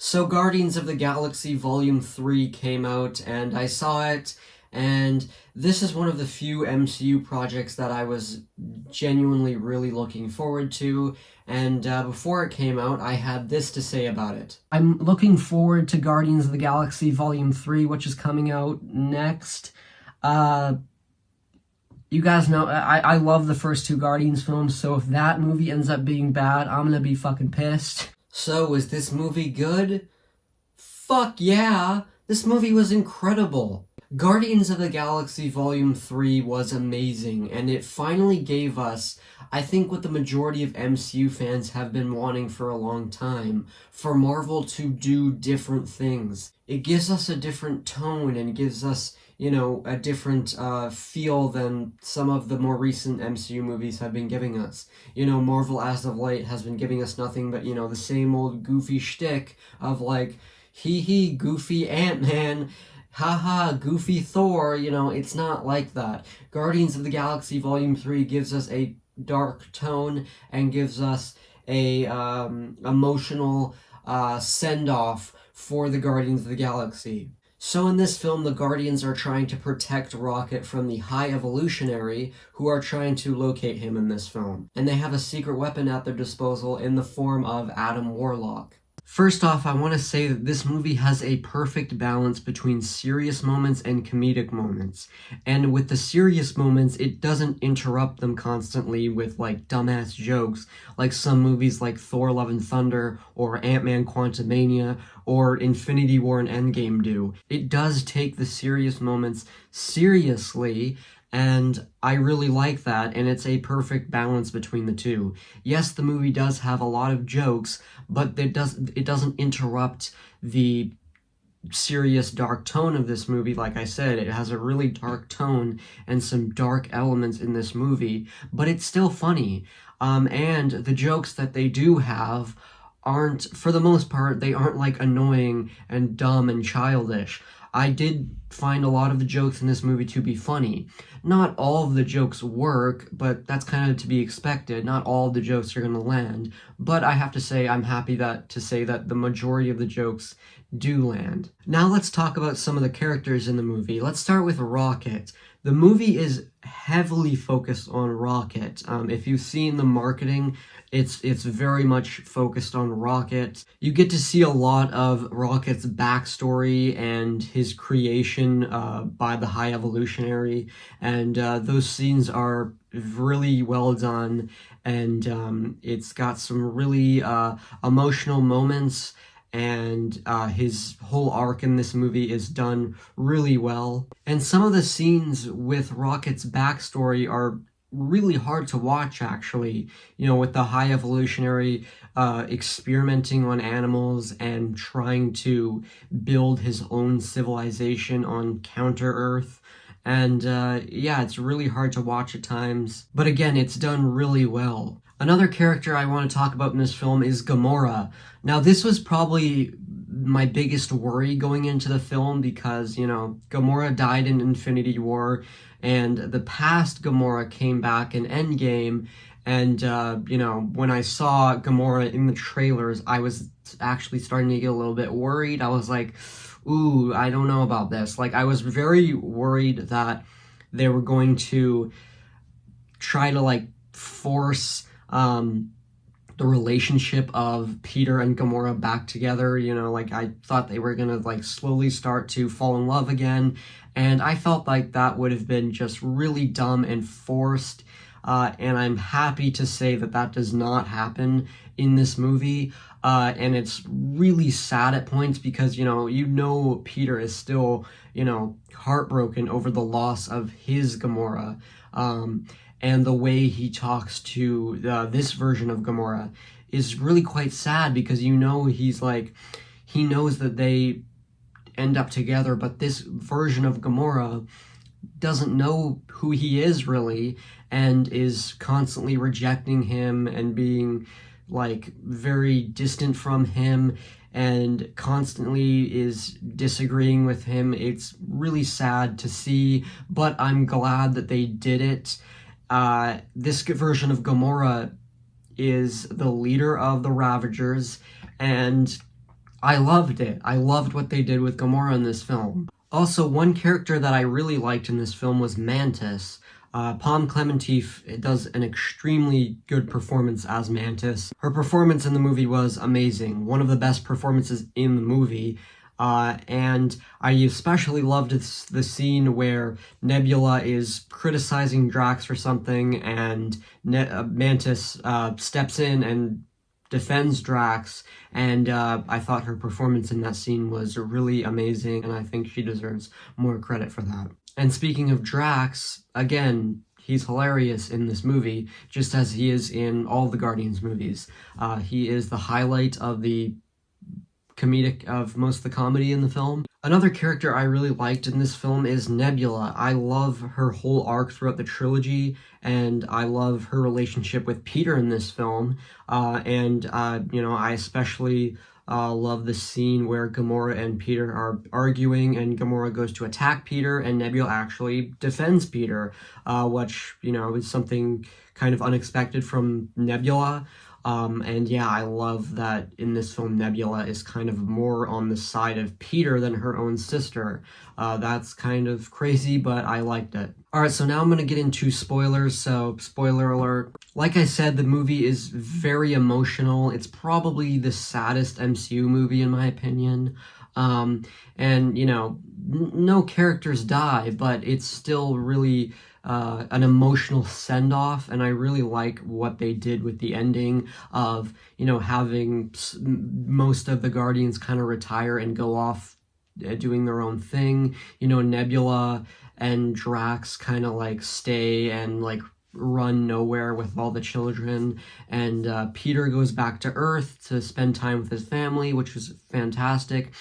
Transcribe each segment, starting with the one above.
So Guardians of the Galaxy Volume 3 came out, and I saw it, and this is one of the few MCU projects that I was genuinely really looking forward to, and before it came out, I had this to say about it. I'm looking forward to Guardians of the Galaxy Volume 3, which is coming out next. You guys know, I love the first two Guardians films, so if that movie ends up being bad, I'm gonna be fucking pissed. So, is this movie good? Fuck yeah! This movie was incredible! Guardians of the Galaxy Volume 3 was amazing, and it finally gave us, I think, what the majority of MCU fans have been wanting for a long time, for Marvel to do different things. It gives us a different tone and gives us, you know, a different feel than some of the more recent MCU movies have been giving us. You know, Marvel as of late has been giving us nothing but, you know, the same old goofy shtick of like, hee goofy Ant-Man, haha, goofy Thor. You know, it's not like that. Guardians of the Galaxy Volume 3 gives us a dark tone and gives us a emotional send-off for the Guardians of the Galaxy. So in this film, the Guardians are trying to protect Rocket from the High Evolutionary, who are trying to locate him in this film. And they have a secret weapon at their disposal in the form of Adam Warlock. First off, I want to say that this movie has a perfect balance between serious moments and comedic moments. And with the serious moments, it doesn't interrupt them constantly with, like, dumbass jokes, like some movies like Thor Love and Thunder, or Ant-Man Quantumania, or Infinity War and Endgame do. It does take the serious moments seriously, and I really like that, and it's a perfect balance between the two. Yes, the movie does have a lot of jokes, but it doesn't interrupt the serious dark tone of this movie. Like I said, it has a really dark tone and some dark elements in this movie, but it's still funny. And the jokes that they do have aren't, for the most part, they aren't like annoying and dumb and childish. I did find a lot of the jokes in this movie to be funny. Not all of the jokes work, but that's kind of to be expected. Not all of the jokes are going to land. But I have to say, I'm happy to say that the majority of the jokes do land. Now let's talk about some of the characters in the movie. Let's start with Rocket. The movie is heavily focused on Rocket. If you've seen the marketing, it's very much focused on Rocket. You get to see a lot of Rocket's backstory and his creation by the High Evolutionary, and those scenes are really well done, and it's got some really emotional moments, and his whole arc in this movie is done really well. And some of the scenes with Rocket's backstory are really hard to watch, actually. You know, with the High Evolutionary experimenting on animals and trying to build his own civilization on Counter-Earth. And yeah, it's really hard to watch at times. But again, it's done really well. Another character I want to talk about in this film is Gamora. Now, this was probably my biggest worry going into the film because, you know, Gamora died in Infinity War, and the past Gamora came back in Endgame, and, you know, when I saw Gamora in the trailers, I was actually starting to get a little bit worried. I was like, ooh, I don't know about this. Like, I was very worried that they were going to try to, like, force the relationship of Peter and Gamora back together. You know, like, I thought they were gonna, like, slowly start to fall in love again, and I felt like that would have been just really dumb and forced, and I'm happy to say that that does not happen in this movie, and it's really sad at points because, you know, Peter is still, you know, heartbroken over the loss of his Gamora, and the way he talks to this version of Gamora is really quite sad because, you know, he's like, he knows that they end up together, but this version of Gamora doesn't know who he is really and is constantly rejecting him and being, like, very distant from him and constantly is disagreeing with him. It's really sad to see, but I'm glad that they did it. This version of Gamora is the leader of the Ravagers, and I loved it. I loved what they did with Gamora in this film. Also, one character that I really liked in this film was Mantis. Palm Clementif does an extremely good performance as Mantis. Her performance in the movie was amazing, one of the best performances in the movie. And I especially loved the scene where Nebula is criticizing Drax for something, and Mantis steps in and defends Drax, and I thought her performance in that scene was really amazing, and I think she deserves more credit for that. And speaking of Drax, again, he's hilarious in this movie, just as he is in all the Guardians movies. He is the highlight of most of the comedy in the film. Another character I really liked in this film is Nebula. I love her whole arc throughout the trilogy, and I love her relationship with Peter in this film. I especially love the scene where Gamora and Peter are arguing, and Gamora goes to attack Peter, and Nebula actually defends Peter, which, is something kind of unexpected from Nebula. I love that in this film, Nebula is kind of more on the side of Peter than her own sister. That's kind of crazy, but I liked it. Alright, so now I'm going to get into spoilers, so spoiler alert. Like I said, the movie is very emotional. It's probably the saddest MCU movie in my opinion. No characters die, but it's still really an emotional send-off, and I really like what they did with the ending of, having most of the Guardians kind of retire and go off doing their own thing. Nebula and Drax kind of like stay and like run nowhere with all the children, and Peter goes back to Earth to spend time with his family, which was fantastic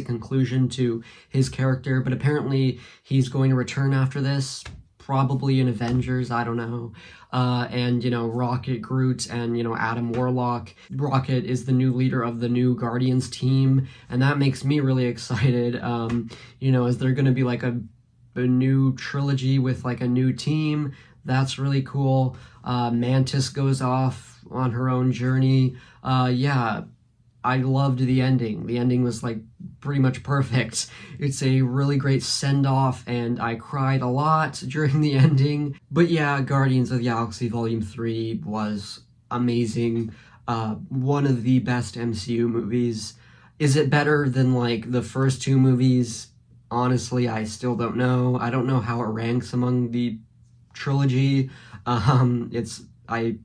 conclusion to his character. But apparently he's going to return after this, probably in Avengers, I don't know. Rocket, Groot, and, Adam Warlock. Rocket is the new leader of the new Guardians team, and that makes me really excited. Is there gonna be like a new trilogy with like a new team? That's really cool. Mantis goes off on her own journey. I loved the ending. The ending was like pretty much perfect. It's a really great send-off, and I cried a lot during the ending. But yeah, Guardians of the Galaxy Volume 3 was amazing. One of the best MCU movies. Is it better than like the first two movies? Honestly, I still don't know. I don't know how it ranks among the trilogy. I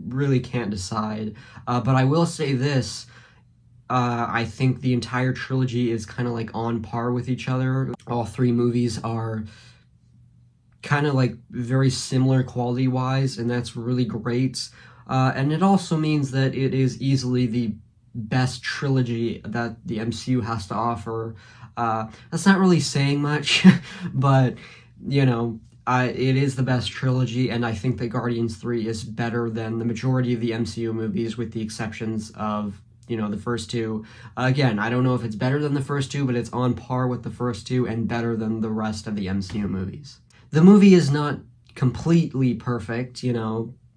really can't decide. But I will say this. I think the entire trilogy is kind of like on par with each other. All three movies are kind of like very similar quality-wise, and that's really great. And it also means that it is easily the best trilogy that the MCU has to offer. That's not really saying much, but, it is the best trilogy, and I think that Guardians 3 is better than the majority of the MCU movies, with the exceptions of the first two. Again, I don't know if it's better than the first two, but it's on par with the first two and better than the rest of the MCU movies. The movie is not completely perfect,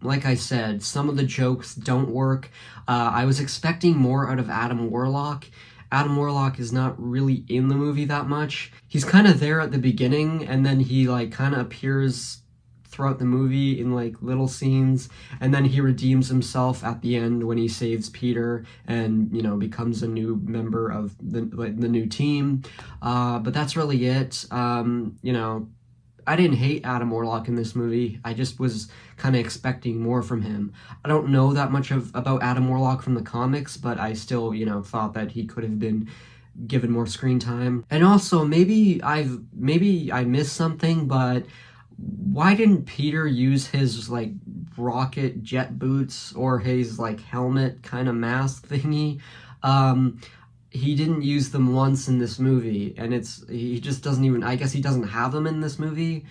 like I said, some of the jokes don't work. I was expecting more out of Adam Warlock. Adam Warlock is not really in the movie that much. He's kind of there at the beginning, and then he like kind of appears throughout the movie in like little scenes, and then he redeems himself at the end when he saves Peter and becomes a new member of the new team. But that's really it. I didn't hate Adam Warlock in this movie. I just was kind of expecting more from him. I don't know that much about Adam Warlock from the comics, but I still thought that he could have been given more screen time. And also maybe I missed something, but why didn't Peter use his like rocket jet boots or his like helmet kind of mask thingy? He didn't use them once in this movie, and he just doesn't even, I guess he doesn't have them in this movie.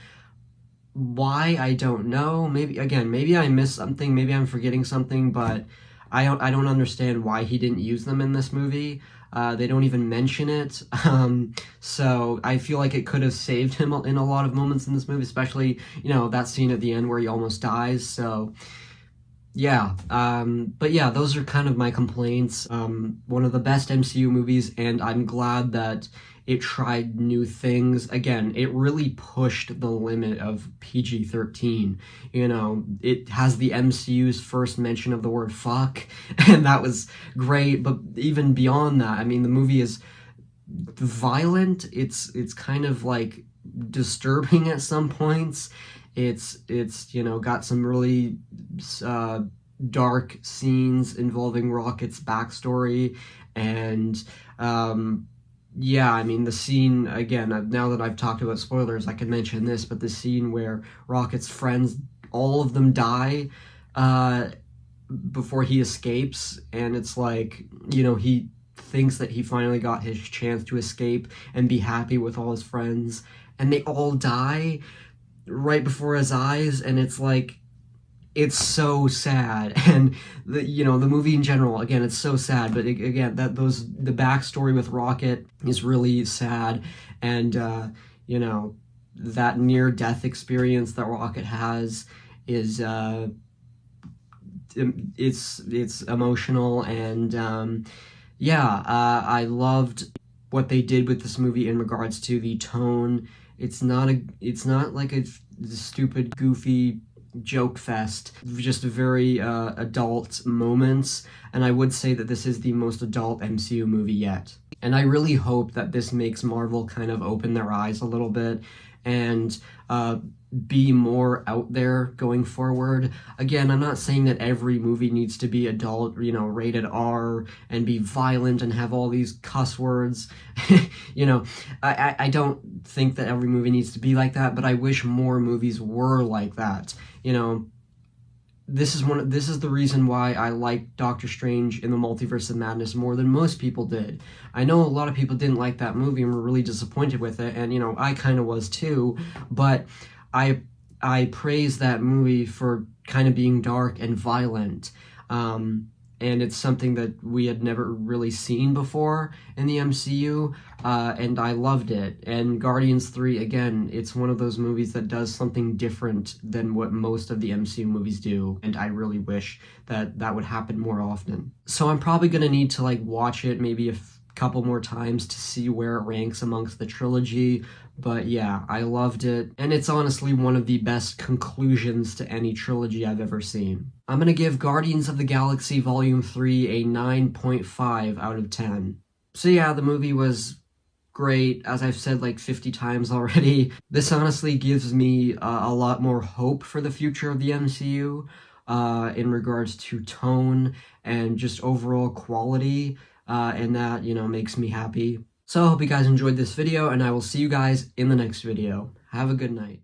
Why? I don't know. Maybe I missed something, maybe I'm forgetting something, but I don't understand why he didn't use them in this movie. They don't even mention it. So I feel like it could have saved him in a lot of moments in this movie, especially, that scene at the end where he almost dies. So Yeah, but yeah, those are kind of my complaints. One of the best MCU movies, and I'm glad that it tried new things. Again, it really pushed the limit of PG-13. You know, it has the MCU's first mention of the word fuck, and that was great, but even beyond that, I mean, the movie is violent. It's kind of like disturbing at some points. It's you know, got some really uh, dark scenes involving Rocket's backstory, and yeah, I mean the scene again. Now that I've talked about spoilers, I can mention this, but the scene where Rocket's friends, all of them die. Uh, Before he escapes, and it's like, you know, he thinks that he finally got his chance to escape and be happy with all his friends, and they all die right before his eyes, and it's like, it's so sad. And the, you know, the movie in general, again, it's so sad, but again, that those the backstory with Rocket is really sad. And you know, that near death experience that Rocket has is it's emotional. And yeah, I loved what they did with this movie in regards to the tone. It's not like a stupid goofy joke fest, just very adult moments. And I would say that this is the most adult MCU movie yet, and I really hope that this makes Marvel kind of open their eyes a little bit and be more out there going forward. Again, I'm not saying that every movie needs to be adult, you know, rated R and be violent and have all these cuss words. You know, I don't think that every movie needs to be like that, but I wish more movies were like that. You know, this is the reason why I like Doctor Strange in the Multiverse of Madness more than most people did. I know a lot of people didn't like that movie and were really disappointed with it, and you know, I kind of was too, but I I praise that movie for kind of being dark and violent. And it's something that we had never really seen before in the MCU, and I loved it. And Guardians 3, again, it's one of those movies that does something different than what most of the MCU movies do, and I really wish that that would happen more often. So I'm probably gonna need to like watch it maybe couple more times to see where it ranks amongst the trilogy. But yeah, I loved it, and it's honestly one of the best conclusions to any trilogy I've ever seen. I'm gonna give Guardians of the Galaxy Volume 3 a 9.5 out of 10. So yeah, the movie was great, as I've said like 50 times already. This honestly gives me a lot more hope for the future of the MCU in regards to tone and just overall quality, and that, you know, makes me happy. So I hope you guys enjoyed this video, and I will see you guys in the next video. Have a good night.